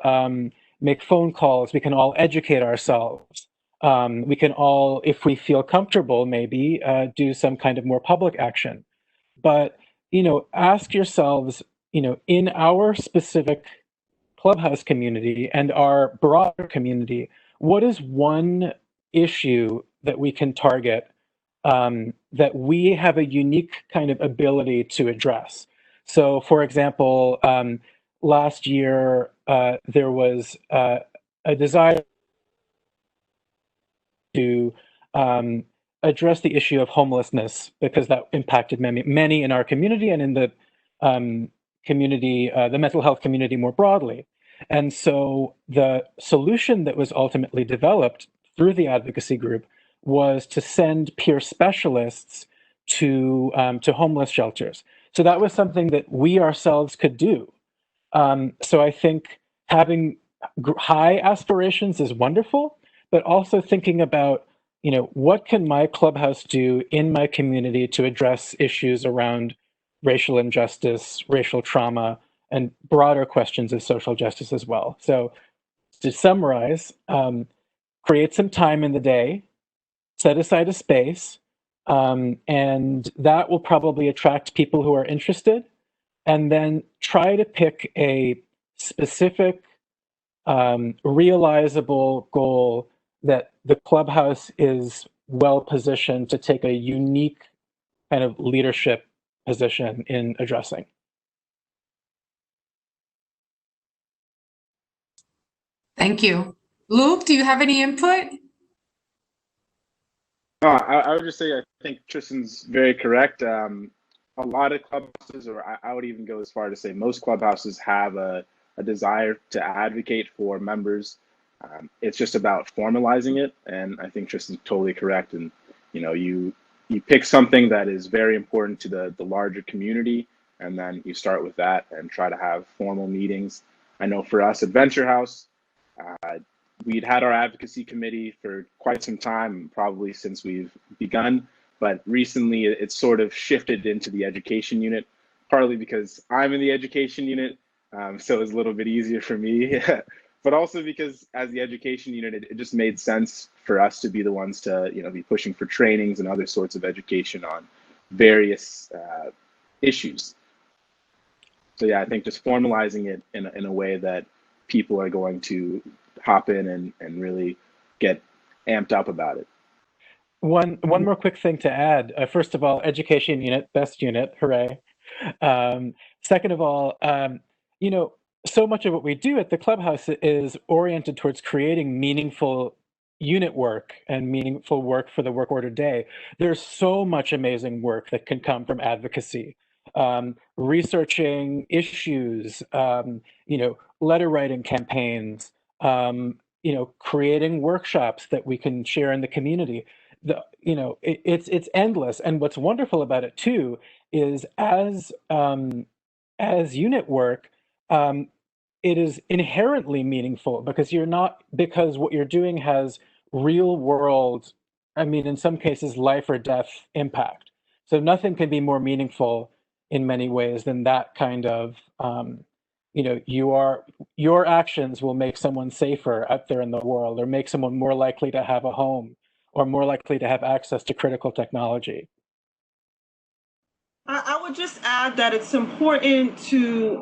make phone calls. We can all educate ourselves. We can all, if we feel comfortable, maybe do some kind of more public action. But, ask yourselves, in our specific Clubhouse community and our broader community, what is one issue that we can target that we have a unique kind of ability to address? So, for example, last year there was a desire to address the issue of homelessness because that impacted many in our community and in the community, the mental health community more broadly. And so the solution that was ultimately developed through the advocacy group was to send peer specialists to homeless shelters. So that was something that we ourselves could do. So I think having high aspirations is wonderful, but also thinking about, what can my clubhouse do in my community to address issues around racial injustice, racial trauma, and broader questions of social justice as well. So to summarize, create some time in the day, set aside a space, and that will probably attract people who are interested, and then try to pick a specific, realizable goal that the clubhouse is well positioned to take a unique kind of leadership position in addressing. Thank you. Luke, do you have any input? I would just say I think Tristan's very correct. A lot of clubhouses, or I would even go as far to say most clubhouses, have a desire to advocate for members. It's just about formalizing it, and I think Tristan's totally correct. And you pick something that is very important to the larger community, and then you start with that and try to have formal meetings. I know for us at Venture House, we'd had our advocacy committee for quite some time, probably since we've begun, but recently it's sort of shifted into the education unit, partly because I'm in the education unit, so it's a little bit easier for me, but also because as the education unit, it just made sense for us to be the ones to be pushing for trainings and other sorts of education on various issues. So yeah, I think just formalizing it in a way that people are going to hop in and really get amped up about it. One more quick thing to add. First of all, education unit, best unit, hooray. Second of all, so much of what we do at the clubhouse is oriented towards creating meaningful unit work and meaningful work for the work order day. There's so much amazing work that can come from advocacy. Researching issues, letter writing campaigns, creating workshops that we can share in the community. It's endless. And what's wonderful about it too is as unit work, it is inherently meaningful because what you're doing has real world, in some cases, life or death impact. So nothing can be more meaningful in many ways than that kind of, your actions will make someone safer out there in the world, or make someone more likely to have a home, or more likely to have access to critical technology. I would just add that it's important to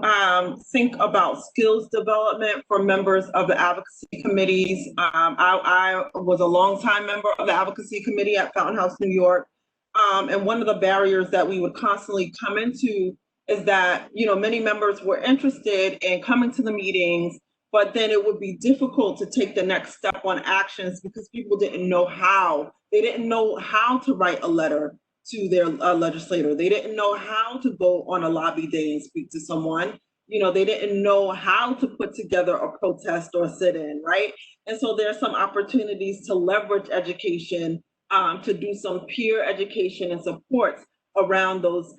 think about skills development for members of the advocacy committees. I was a longtime member of the advocacy committee at Fountain House, New York. And one of the barriers that we would constantly come into is that, many members were interested in coming to the meetings, but then it would be difficult to take the next step on actions because people didn't know how. They didn't know how to write a letter to their legislator. They didn't know how to go on a lobby day and speak to someone. They didn't know how to put together a protest or sit-in, right? And so there's some opportunities to leverage education, to do some peer education and supports around those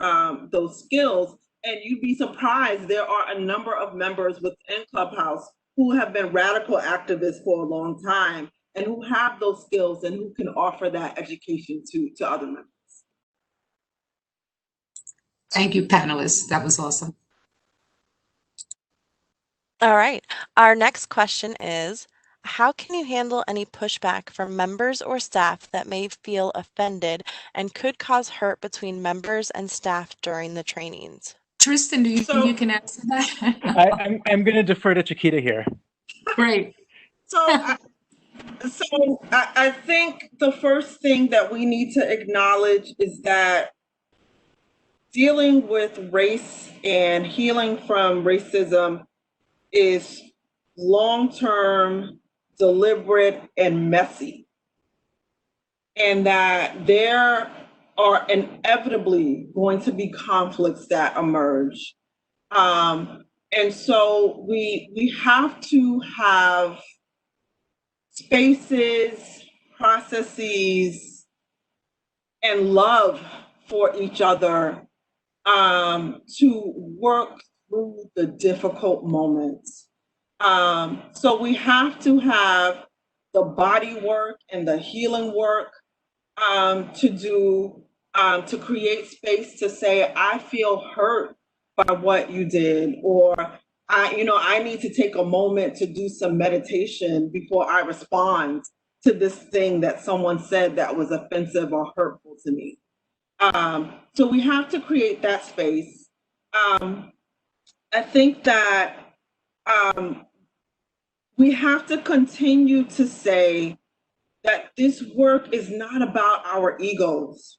skills. And you'd be surprised, there are a number of members within Clubhouse who have been radical activists for a long time and who have those skills and who can offer that education to other members. Thank you, panelists. That was awesome. All right. Our next question is, how can you handle any pushback from members or staff that may feel offended and could cause hurt between members and staff during the trainings? Tristan, do you think you can answer that? I'm going to defer to Chiquita here. Great. I think the first thing that we need to acknowledge is that dealing with race and healing from racism is long-term, deliberate, and messy. And that there are inevitably going to be conflicts that emerge. And so we have to have spaces, processes, and love for each other to work through the difficult moments. So we have to have the body work and the healing work to do, to create space to say, I feel hurt by what you did, or I need to take a moment to do some meditation before I respond to this thing that someone said that was offensive or hurtful to me. So we have to create that space. I think that we have to continue to say that this work is not about our egos.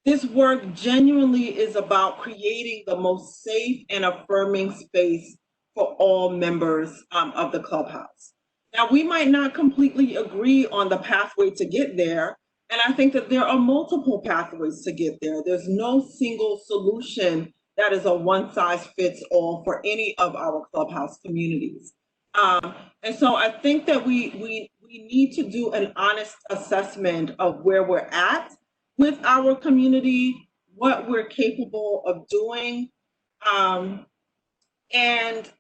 This work genuinely is about creating the most safe and affirming space for all members of the Clubhouse. Now, we might not completely agree on the pathway to get there, and I think that there are multiple pathways to get there. There's no single solution that is a one-size-fits-all for any of our Clubhouse communities. And so I think that we need to do an honest assessment of where we're at with our community, what we're capable of doing, and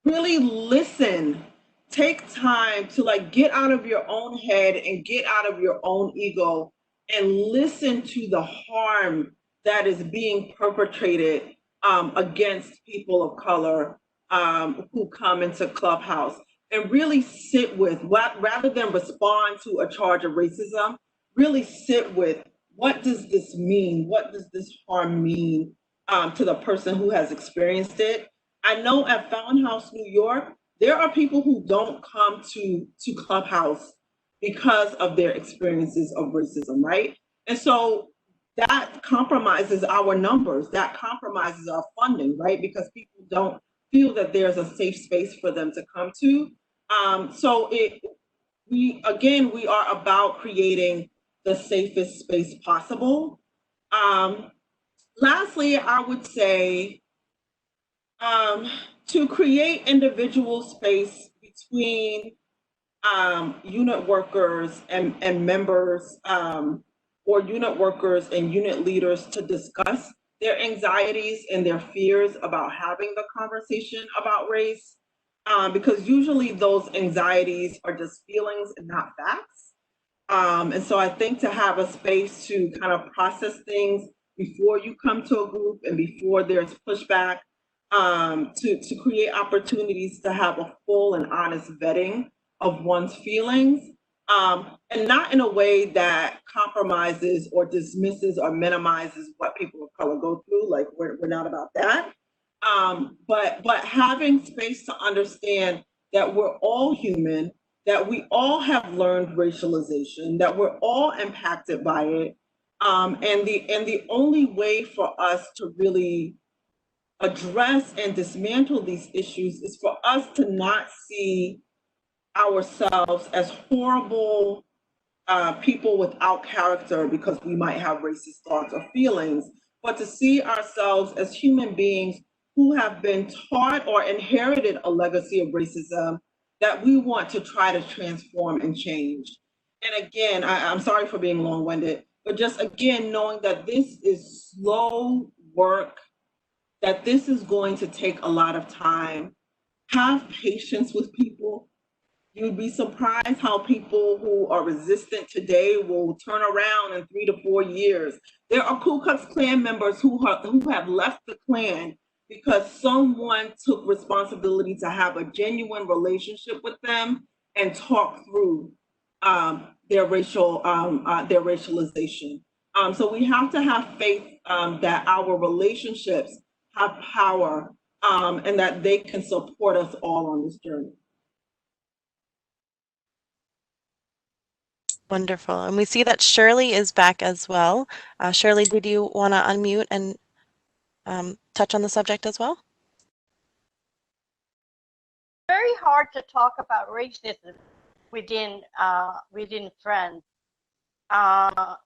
really listen. Take time to get out of your own head and get out of your own ego and listen to the harm that is being perpetrated against people of color who come into Clubhouse, and really sit with, rather than respond to a charge of racism, really sit with, what does this mean? What does this harm mean to the person who has experienced it? I know at Fountain House, New York, there are people who don't come to Clubhouse because of their experiences of racism, right? And so that compromises our numbers, that compromises our funding, right? Because people don't feel that there's a safe space for them to come to. So we are about creating the safest space possible. Lastly, I would say to create individual space between unit workers and members, or unit workers and unit leaders, to discuss their anxieties and their fears about having the conversation about race, because usually those anxieties are just feelings and not facts. And so I think to have a space to kind of process things before you come to a group and before there's pushback, to create opportunities to have a full and honest vetting of one's feelings, and not in a way that compromises or dismisses or minimizes what people of color go through. Like, we're not about that. But having space to understand that we're all human, that we all have learned racialization, that we're all impacted by it, and the only way for us to really address and dismantle these issues is for us to not see ourselves as horrible people without character because we might have racist thoughts or feelings, but to see ourselves as human beings who have been taught or inherited a legacy of racism that we want to try to transform and change. And again, I'm sorry for being long-winded, but just again, knowing that this is slow work, that this is going to take a lot of time. Have patience with people. You'd be surprised how people who are resistant today will turn around in 3 to 4 years. There are Ku Klux Klan members who have left the Klan because someone took responsibility to have a genuine relationship with them and talk through their racialization. So we have to have faith that our relationships have power and that they can support us all on this journey. Wonderful. And we see that Shirlee is back as well. Shirlee, did you want to unmute and touch on the subject as well? Very hard to talk about racism within friends. I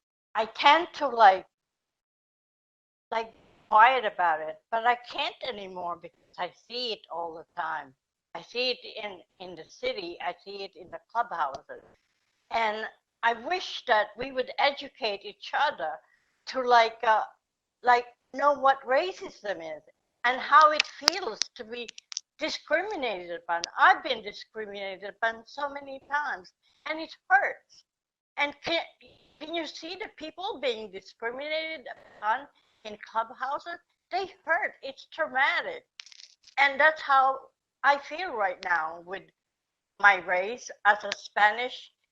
tend to like quiet about it, but I can't anymore because I see it all the time. I see it in the city. I see it in the clubhouses, and I wish that we would educate each other to know what racism is and how it feels to be discriminated upon. I've been discriminated upon so many times, and it hurts. And can you see the people being discriminated upon in clubhouses? They hurt. It's traumatic. And that's how I feel right now with my race as a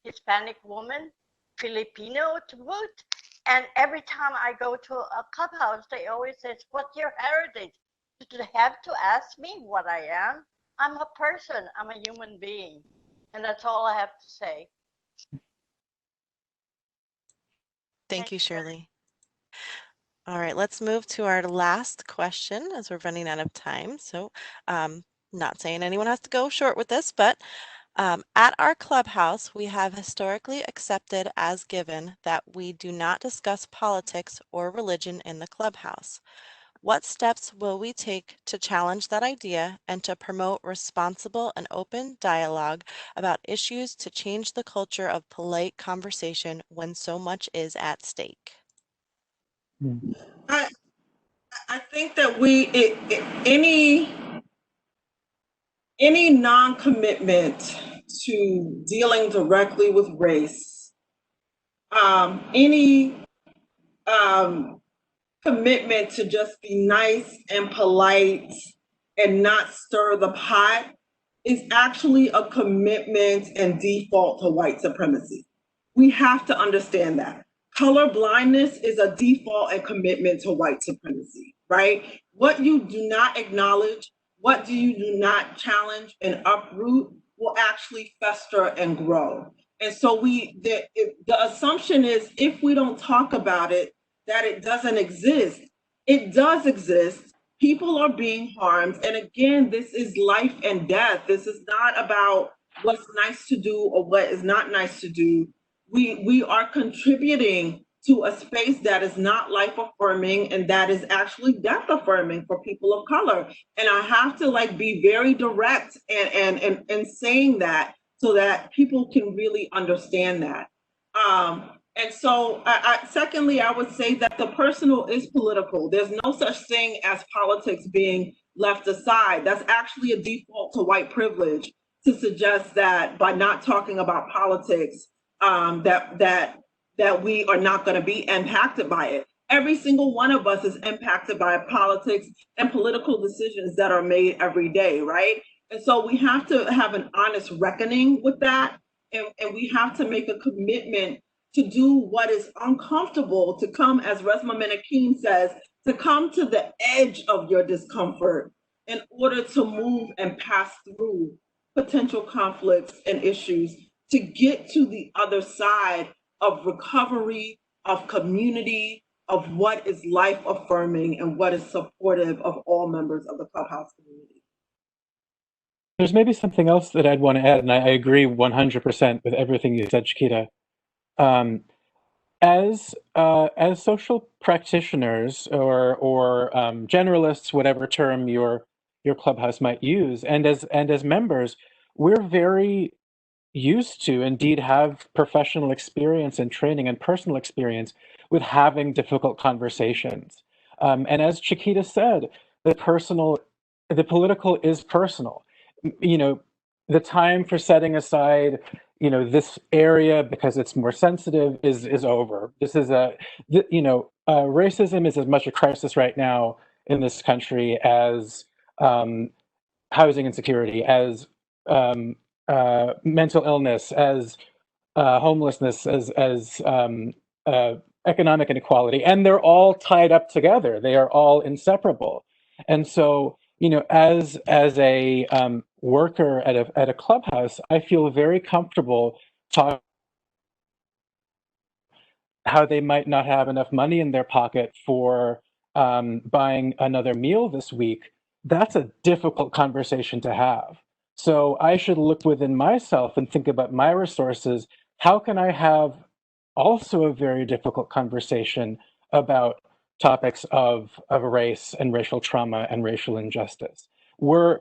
Hispanic woman, Filipino to boot. And every time I go to a clubhouse, they always say, "What's your heritage?" Do they have to ask me what I am? I'm a person. I'm a human being. And that's all I have to say. Thank you, Shirlee. All right, let's move to our last question as we're running out of time. So not saying anyone has to go short with this, but at our clubhouse, we have historically accepted as given that we do not discuss politics or religion in the clubhouse. What steps will we take to challenge that idea and to promote responsible and open dialogue about issues to change the culture of polite conversation when so much is at stake? I think that any non-commitment to dealing directly with race, any commitment to just be nice and polite and not stir the pot is actually a commitment and default to white supremacy. We have to understand that. Color blindness is a default and commitment to white supremacy, right? What you do not acknowledge, what you do not challenge and uproot will actually fester and grow. And so the assumption is if we don't talk about it, that it doesn't exist. It does exist. People are being harmed. And again, this is life and death. This is not about what's nice to do or what is not nice to do. We are contributing to a space that is not life affirming and that is actually death affirming for people of color. And I have to be very direct and saying that so that people can really understand that. And so, secondly, I would say that the personal is political. There's no such thing as politics being left aside. That's actually a default to white privilege to suggest that by not talking about politics, that we are not going to be impacted by it. Every single one of us is impacted by politics and political decisions that are made every day, right? And so we have to have an honest reckoning with that, and we have to make a commitment to do what is uncomfortable, to come, as Resmaa Menakem says, to come to the edge of your discomfort in order to move and pass through potential conflicts and issues to get to the other side of recovery, of community, of what is life affirming and what is supportive of all members of the Clubhouse community. There's maybe something else that I'd want to add, and I agree 100% with everything you said, Chiquita. As social practitioners or generalists, whatever term your clubhouse might use, and as members, we're very used to, indeed have professional experience and training and personal experience with having difficult conversations. And as Chiquita said, the political is personal. The time for setting aside this area because it's more sensitive is over. This is racism is as much a crisis right now in this country as housing insecurity, as mental illness, as homelessness, as economic inequality, and they're all tied up together. They are all inseparable. And so, you know, as a worker at a clubhouse, I feel very comfortable talking how they might not have enough money in their pocket for buying another meal this week. That's a difficult conversation to have. So I should look within myself and think about my resources. How can I have also a very difficult conversation about topics of race and racial trauma and racial injustice? We're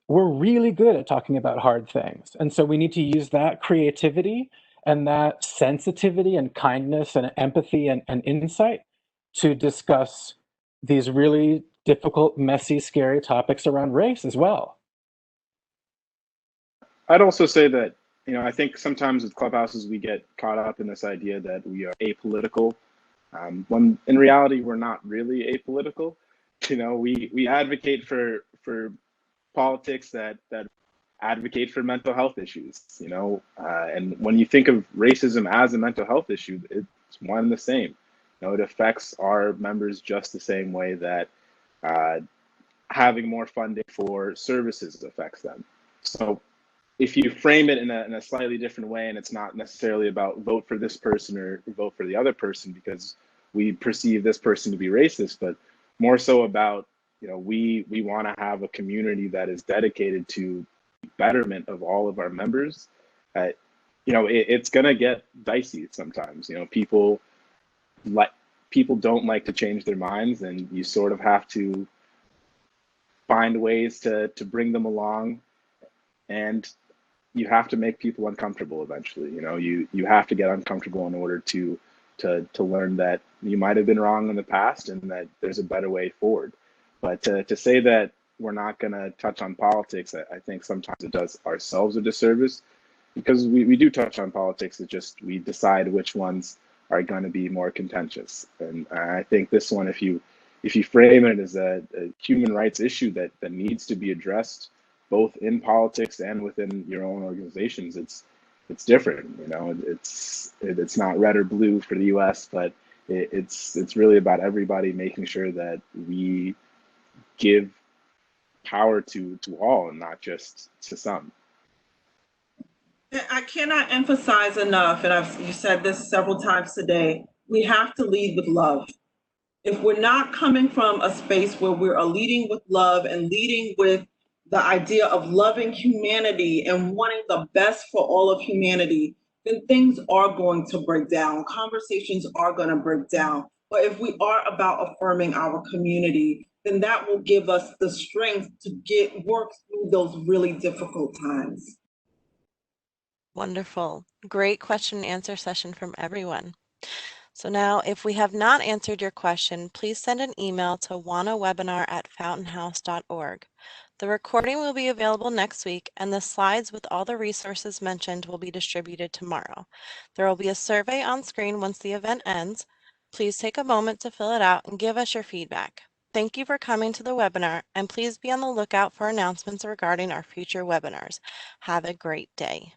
really good at talking about hard things. And so we need to use that creativity and that sensitivity and kindness and empathy and insight to discuss these really difficult, messy, scary topics around race as well. I'd also say that, you know, I think sometimes with clubhouses, we get caught up in this idea that we are apolitical, when in reality, we're not really apolitical. You know, we advocate for politics that advocate for mental health issues, you know, and when you think of racism as a mental health issue, it's one and the same. You know, it affects our members just the same way that having more funding for services affects them. So if you frame it in a slightly different way, and it's not necessarily about vote for this person or vote for the other person because we perceive this person to be racist, but more so about, you know, we want to have a community that is dedicated to betterment of all of our members. You know, it's gonna get dicey sometimes. You know, people don't like to change their minds, and you sort of have to find ways to bring them along, and you have to make people uncomfortable eventually. You know, you have to get uncomfortable in order to learn that you might have been wrong in the past and that there's a better way forward. But to say that we're not going to touch on politics, I think sometimes it does ourselves a disservice, because we do touch on politics. It's just we decide which ones are going to be more contentious. And I think this one, if you frame it as a human rights issue that needs to be addressed both in politics and within your own organizations, it's different. You know, it's not red or blue for the U.S., but it's really about everybody making sure that we give power to all and not just to some. I cannot emphasize enough, and you said this several times today, we have to lead with love. If we're not coming from a space where we're leading with love and leading with the idea of loving humanity and wanting the best for all of humanity, then things are going to break down. Conversations are going to break down. But if we are about affirming our community, then that will give us the strength to work through those really difficult times. Wonderful. Great question and answer session from everyone. So now, if we have not answered your question, please send an email to wanawebinar@fountainhouse.org. The recording will be available next week, and the slides with all the resources mentioned will be distributed tomorrow. There will be a survey on screen once the event ends. Please take a moment to fill it out and give us your feedback. Thank you for coming to the webinar, and please be on the lookout for announcements regarding our future webinars. Have a great day.